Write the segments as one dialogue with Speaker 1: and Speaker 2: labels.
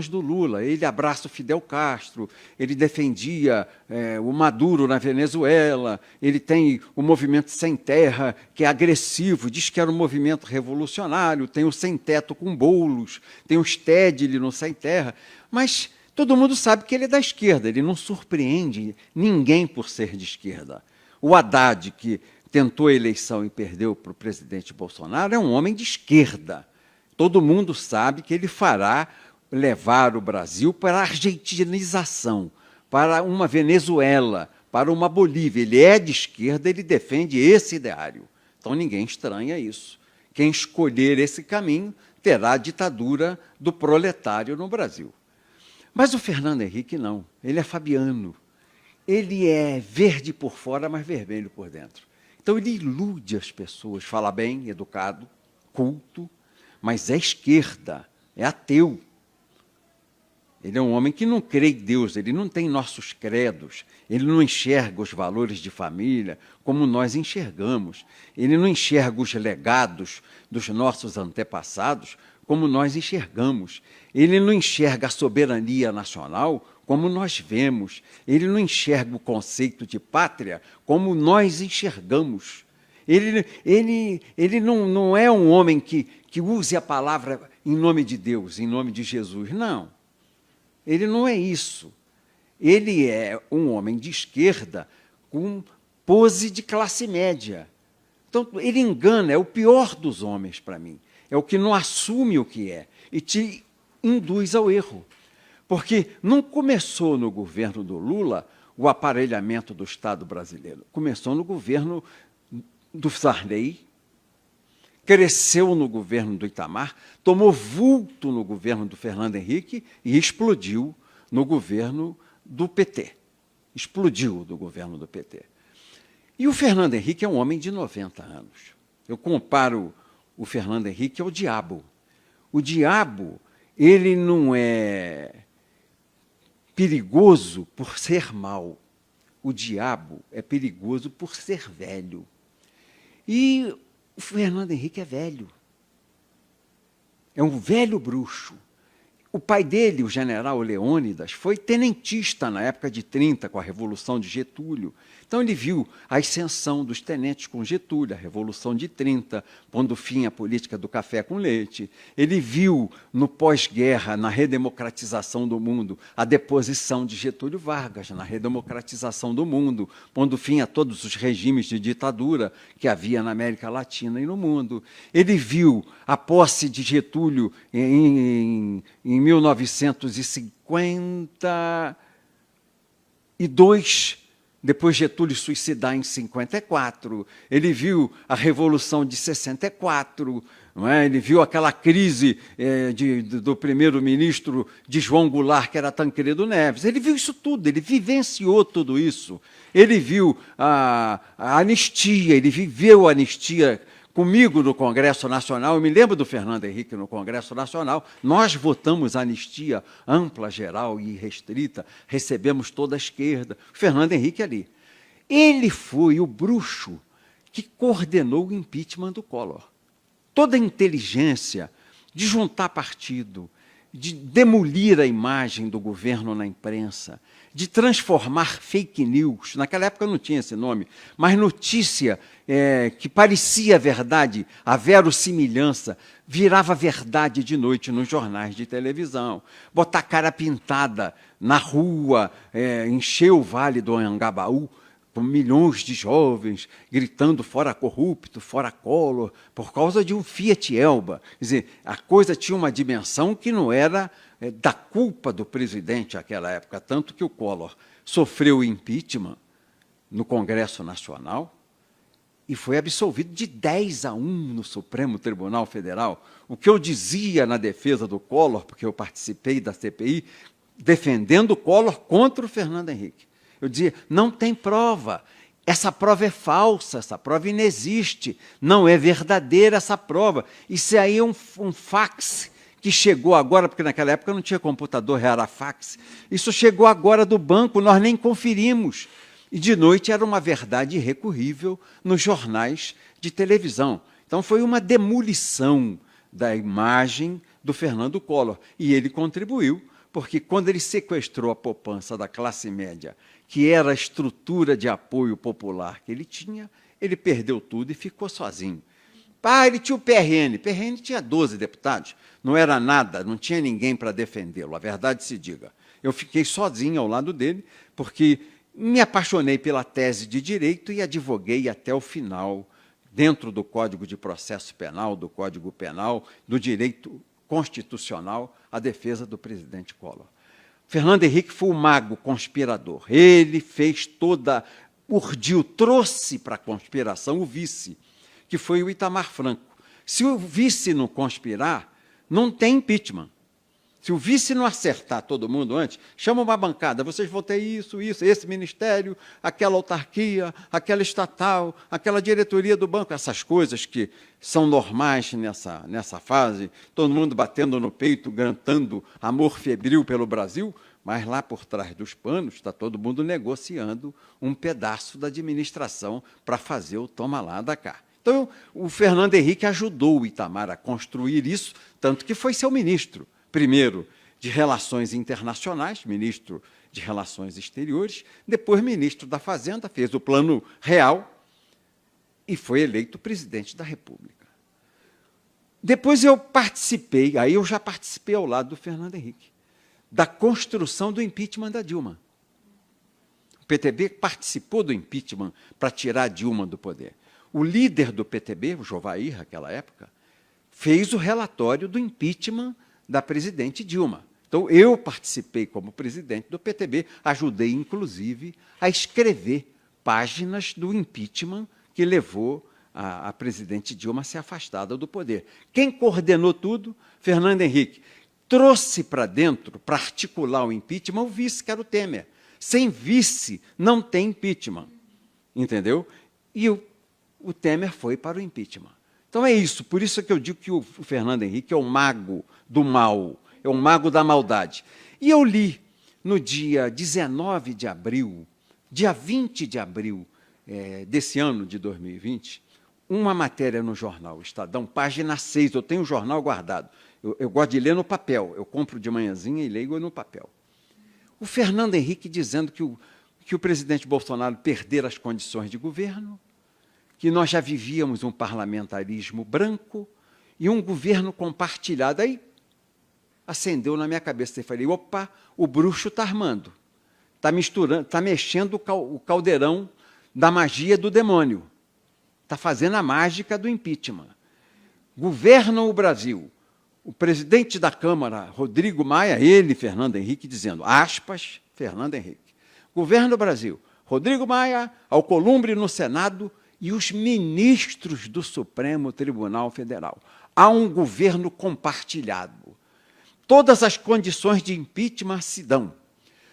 Speaker 1: do Lula. Ele abraça o Fidel Castro, ele defendia o Maduro na Venezuela, ele tem o movimento Sem Terra, que é agressivo, diz que era um movimento revolucionário, tem o Sem Teto com Boulos, tem o Stedley no Sem Terra, mas todo mundo sabe que ele é da esquerda, ele não surpreende ninguém por ser de esquerda. O Haddad, que tentou a eleição e perdeu para o presidente Bolsonaro, é um homem de esquerda. Todo mundo sabe que ele fará levar o Brasil para a argentinização, para uma Venezuela, para uma Bolívia. Ele é de esquerda, ele defende esse ideário. Então, ninguém estranha isso. Quem escolher esse caminho terá a ditadura do proletário no Brasil. Mas o Fernando Henrique não. Ele é fabiano. Ele é verde por fora, mas vermelho por dentro. Então, ele ilude as pessoas, fala bem, educado, culto, mas é esquerda, é ateu. Ele é um homem que não crê em Deus, ele não tem nossos credos, ele não enxerga os valores de família como nós enxergamos, ele não enxerga os legados dos nossos antepassados como nós enxergamos, ele não enxerga a soberania nacional como nós vemos, ele não enxerga o conceito de pátria como nós enxergamos. Ele não é um homem que use a palavra em nome de Deus, em nome de Jesus, não. Ele não é isso. Ele é um homem de esquerda com pose de classe média. Então, ele engana, é o pior dos homens para mim. É o que não assume o que é e te induz ao erro. Porque não começou no governo do Lula o aparelhamento do Estado brasileiro. Começou no governo do Sarney, cresceu no governo do Itamar, tomou vulto no governo do Fernando Henrique e explodiu no governo do PT. Explodiu do governo do PT. E o Fernando Henrique é um homem de 90 anos. Eu comparo o Fernando Henrique ao diabo. O diabo, ele não é perigoso por ser mau. O diabo é perigoso por ser velho. E o Fernando Henrique é velho. É um velho bruxo. O pai dele, o general Leônidas, foi tenentista na época de 30, com a Revolução de Getúlio. Então, ele viu a ascensão dos tenentes com Getúlio, a Revolução de 30, pondo fim à política do café com leite. Ele viu, no pós-guerra, na redemocratização do mundo, a deposição de Getúlio Vargas, na redemocratização do mundo, pondo fim a todos os regimes de ditadura que havia na América Latina e no mundo. Ele viu a posse de Getúlio em 1952, depois Getúlio suicidar em 54, ele viu a Revolução de 64, não é? Ele viu aquela crise do primeiro-ministro de João Goulart, que era Tancredo Neves. Ele viu isso tudo, ele vivenciou tudo isso. Ele viu a anistia, ele viveu a anistia comigo no Congresso Nacional. Eu me lembro do Fernando Henrique no Congresso Nacional. Nós votamos a anistia ampla, geral e restrita, recebemos toda a esquerda. O Fernando Henrique ali. Ele foi o bruxo que coordenou o impeachment do Collor. Toda a inteligência de juntar partido, de demolir a imagem do governo na imprensa, de transformar fake news, naquela época não tinha esse nome, mas notícia que parecia verdade, a verossimilhança, virava verdade de noite nos jornais de televisão. Botar cara pintada na rua, encher o Vale do Anhangabaú, com milhões de jovens gritando fora corrupto, fora Collor, por causa de um Fiat Elba. Quer dizer, a coisa tinha uma dimensão que não era da culpa do presidente naquela época, tanto que o Collor sofreu impeachment no Congresso Nacional e foi absolvido de 10-1 no Supremo Tribunal Federal. O que eu dizia na defesa do Collor, porque eu participei da CPI, defendendo o Collor contra o Fernando Henrique. Eu dizia, não tem prova, essa prova é falsa, essa prova inexiste, não é verdadeira essa prova. Isso aí é um fax que chegou agora, porque naquela época não tinha computador, era fax. Isso chegou agora do banco, nós nem conferimos. E de noite era uma verdade irrecorrível nos jornais de televisão. Então foi uma demolição da imagem do Fernando Collor. E ele contribuiu, porque quando ele sequestrou a poupança da classe média, que era a estrutura de apoio popular que ele tinha, ele perdeu tudo e ficou sozinho. Ele tinha o PRN. PRN tinha 12 deputados. Não era nada, não tinha ninguém para defendê-lo, a verdade se diga. Eu fiquei sozinho ao lado dele, porque me apaixonei pela tese de direito e advoguei até o final, dentro do Código de Processo Penal, do Código Penal, do direito constitucional, a defesa do presidente Collor. Fernando Henrique foi o mago conspirador. Ele fez urdiu, trouxe para a conspiração o vice, que foi o Itamar Franco. Se o vice não conspirar, não tem impeachment. Se o vice não acertar todo mundo antes, chama uma bancada, vocês vão ter isso, esse ministério, aquela autarquia, aquela estatal, aquela diretoria do banco, essas coisas que são normais nessa fase, todo mundo batendo no peito, cantando amor febril pelo Brasil, mas lá por trás dos panos está todo mundo negociando um pedaço da administração para fazer o toma lá da cá. Então, o Fernando Henrique ajudou o Itamar a construir isso, tanto que foi seu ministro, primeiro de Relações Internacionais, ministro de Relações Exteriores, depois ministro da Fazenda, fez o Plano Real e foi eleito presidente da República. Depois eu participei, aí eu já participei ao lado do Fernando Henrique, da construção do impeachment da Dilma. O PTB participou do impeachment para tirar a Dilma do poder. O líder do PTB, o Jovair, naquela época, fez o relatório do impeachment da presidente Dilma. Então, eu participei como presidente do PTB, ajudei, inclusive, a escrever páginas do impeachment que levou a presidente Dilma a ser afastada do poder. Quem coordenou tudo? Fernando Henrique. Trouxe para dentro, para articular o impeachment, o vice, que era o Temer. Sem vice, não tem impeachment. Entendeu? E o Temer foi para o impeachment. Então é isso, por isso que eu digo que o Fernando Henrique é o mago do mal, é o mago da maldade. E eu li, no dia 19 de abril, dia 20 de abril desse ano de 2020, uma matéria no jornal Estadão, página 6, eu tenho o jornal guardado, eu gosto de ler no papel, eu compro de manhãzinha e leio no papel. O Fernando Henrique dizendo que o presidente Bolsonaro perdera as condições de governo, que nós já vivíamos um parlamentarismo branco e um governo compartilhado. Aí acendeu na minha cabeça e falei, opa, o bruxo está armando, está misturando, está mexendo o caldeirão da magia do demônio, está fazendo a mágica do impeachment. Governam o Brasil. O presidente da Câmara, Rodrigo Maia, ele, Fernando Henrique, dizendo, aspas, Fernando Henrique, governa o Brasil, Rodrigo Maia, Alcolumbre no Senado, e os ministros do Supremo Tribunal Federal. Há um governo compartilhado. Todas as condições de impeachment se dão.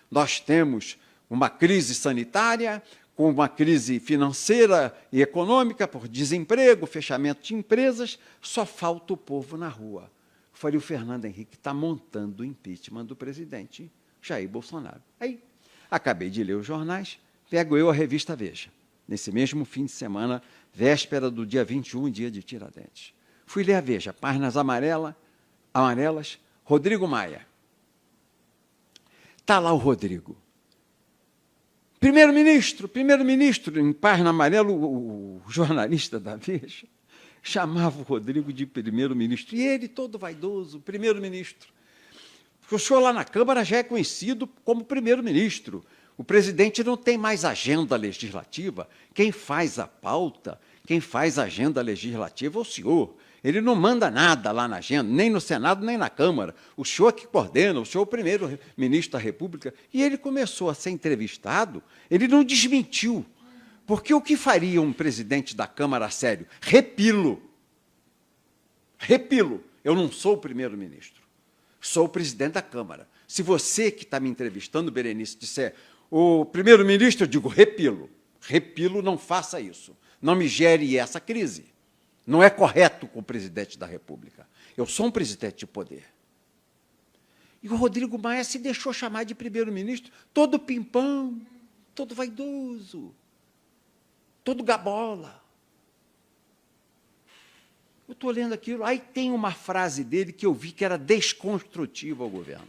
Speaker 1: Nós temos uma crise sanitária, com uma crise financeira e econômica, por desemprego, fechamento de empresas, só falta o povo na rua. Falei, o Fernando Henrique está montando o impeachment do presidente Jair Bolsonaro. Aí, acabei de ler os jornais, pego eu a revista Veja. Nesse mesmo fim de semana, véspera do dia 21, dia de Tiradentes. Fui ler a Veja, páginas amarelas, Rodrigo Maia. Está lá o Rodrigo. Primeiro-ministro, em página amarela, o jornalista da Veja chamava o Rodrigo de primeiro-ministro. E ele, todo vaidoso, primeiro-ministro. O senhor lá na Câmara já é conhecido como primeiro-ministro. O presidente não tem mais agenda legislativa. Quem faz a pauta, quem faz a agenda legislativa é o senhor. Ele não manda nada lá na agenda, nem no Senado, nem na Câmara. O senhor que coordena, o senhor é o primeiro-ministro da República. E ele começou a ser entrevistado, ele não desmentiu. Porque o que faria um presidente da Câmara a sério? Repilo. Eu não sou o primeiro-ministro. Sou o presidente da Câmara. Se você que está me entrevistando, Berenice, disser o primeiro-ministro, eu digo repilo. Repilo, não faça isso. Não me gere essa crise. Não é correto com o presidente da República. Eu sou um presidente de poder. E o Rodrigo Maia se deixou chamar de primeiro-ministro, todo pimpão, todo vaidoso, todo gabola. Eu estou lendo aquilo, aí tem uma frase dele que eu vi que era desconstrutiva ao governo.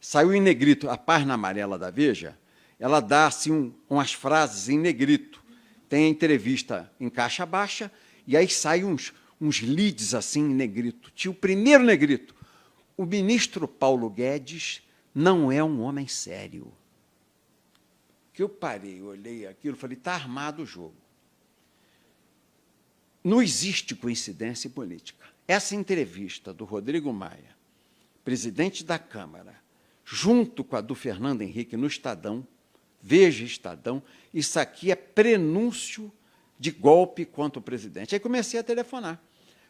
Speaker 1: Saiu em negrito, a página amarela da Veja, ela dá assim, umas frases em negrito. Tem a entrevista em caixa baixa, e aí saem uns leads assim em negrito. Tinha o primeiro negrito. O ministro Paulo Guedes não é um homem sério. Que eu parei, olhei aquilo, falei, está armado o jogo. Não existe coincidência política. Essa entrevista do Rodrigo Maia, presidente da Câmara, junto com a do Fernando Henrique no Estadão, Veja Estadão, isso aqui é prenúncio de golpe contra o presidente. Aí comecei a telefonar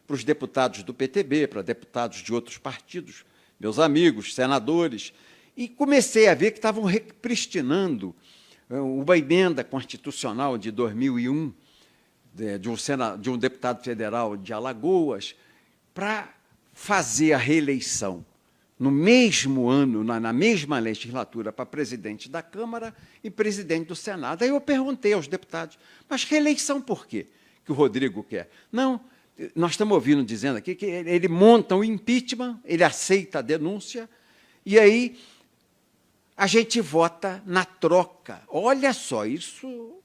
Speaker 1: para os deputados do PTB, para deputados de outros partidos, meus amigos, senadores, e comecei a ver que estavam repristinando uma emenda constitucional de 2001, de um deputado federal de Alagoas, para fazer a reeleição no mesmo ano, na mesma legislatura, para presidente da Câmara e presidente do Senado. Aí eu perguntei aos deputados, mas reeleição por quê que o Rodrigo quer? Não, nós estamos ouvindo dizendo aqui que ele monta o impeachment, ele aceita a denúncia, e aí a gente vota na troca. Olha só, isso...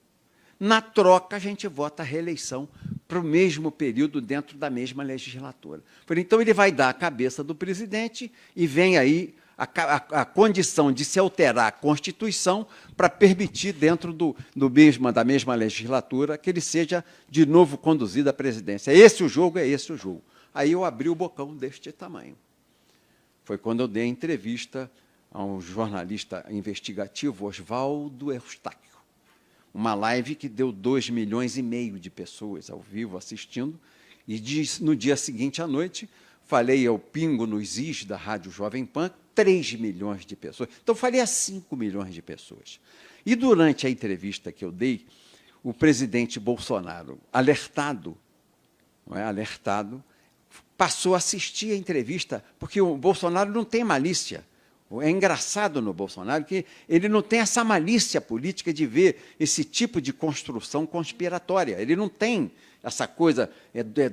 Speaker 1: Na troca, a gente vota a reeleição para o mesmo período dentro da mesma legislatura. Então, ele vai dar a cabeça do presidente e vem aí a condição de se alterar a Constituição para permitir, dentro da mesma legislatura, que ele seja de novo conduzido à presidência. É esse o jogo. Aí eu abri o bocão deste tamanho. Foi quando eu dei a entrevista a um jornalista investigativo, Oswaldo Eustáquio. Uma live que deu 2,5 milhões de pessoas ao vivo assistindo, e no dia seguinte à noite, falei ao Pingo nos Is da Rádio Jovem Pan, 3 milhões de pessoas. Então, falei a 5 milhões de pessoas. E, durante a entrevista que eu dei, o presidente Bolsonaro, alertado, passou a assistir a entrevista, porque o Bolsonaro não tem malícia. É engraçado no Bolsonaro que ele não tem essa malícia política de ver esse tipo de construção conspiratória. Ele não tem essa coisa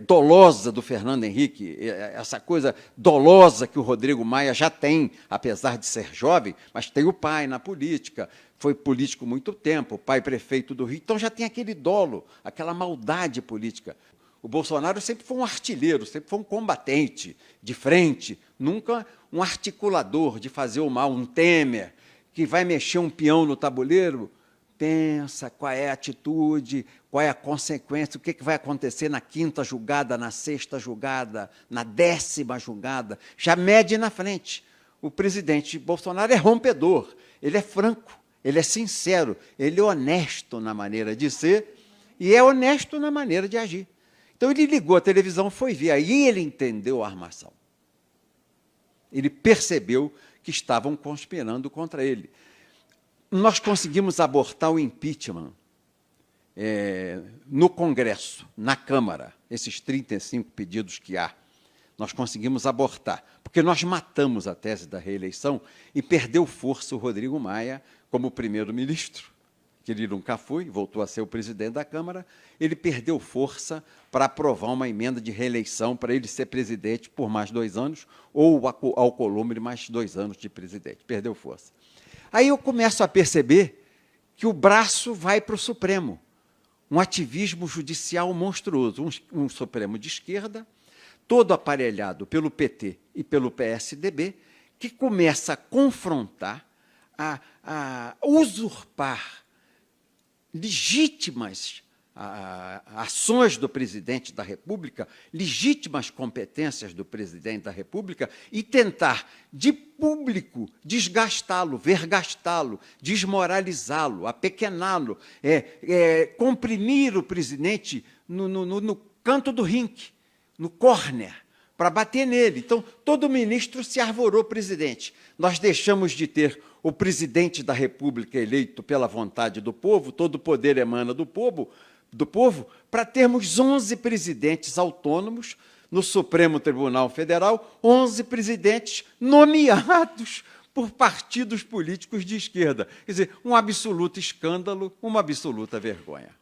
Speaker 1: dolosa do Fernando Henrique, essa coisa dolosa que o Rodrigo Maia já tem, apesar de ser jovem, mas tem o pai na política, foi político muito tempo, pai prefeito do Rio, então já tem aquele dolo, aquela maldade política. O Bolsonaro sempre foi um artilheiro, sempre foi um combatente de frente, nunca um articulador de fazer o mal, um Temer, que vai mexer um peão no tabuleiro, pensa qual é a atitude, qual é a consequência, o que vai acontecer na 5ª julgada, na 6ª julgada, na 10ª julgada, já mede na frente. O presidente Bolsonaro é rompedor, ele é franco, ele é sincero, ele é honesto na maneira de ser e é honesto na maneira de agir. Então, ele ligou a televisão, foi ver, aí ele entendeu a armação. Ele percebeu que estavam conspirando contra ele. Nós conseguimos abortar o impeachment no Congresso, na Câmara, esses 35 pedidos que há. Nós conseguimos abortar, porque nós matamos a tese da reeleição e perdeu força o Rodrigo Maia como primeiro-ministro, que ele nunca foi, voltou a ser o presidente da Câmara, ele perdeu força para aprovar uma emenda de reeleição para ele ser presidente por mais 2 anos, ou o Alcolumbre mais 2 anos de presidente. Perdeu força. Aí eu começo a perceber que o braço vai para o Supremo, um ativismo judicial monstruoso, um Supremo de esquerda, todo aparelhado pelo PT e pelo PSDB, que começa a confrontar, a usurpar legítimas ações do presidente da República, legítimas competências do presidente da República e tentar, de público, desgastá-lo, vergastá-lo, desmoralizá-lo, apequená-lo, comprimir o presidente no canto do rinque, no córner, para bater nele. Então, todo ministro se arvorou presidente. Nós deixamos de ter o presidente da República eleito pela vontade do povo, todo o poder emana do povo, para termos 11 presidentes autônomos no Supremo Tribunal Federal, 11 presidentes nomeados por partidos políticos de esquerda. Quer dizer, um absoluto escândalo, uma absoluta vergonha.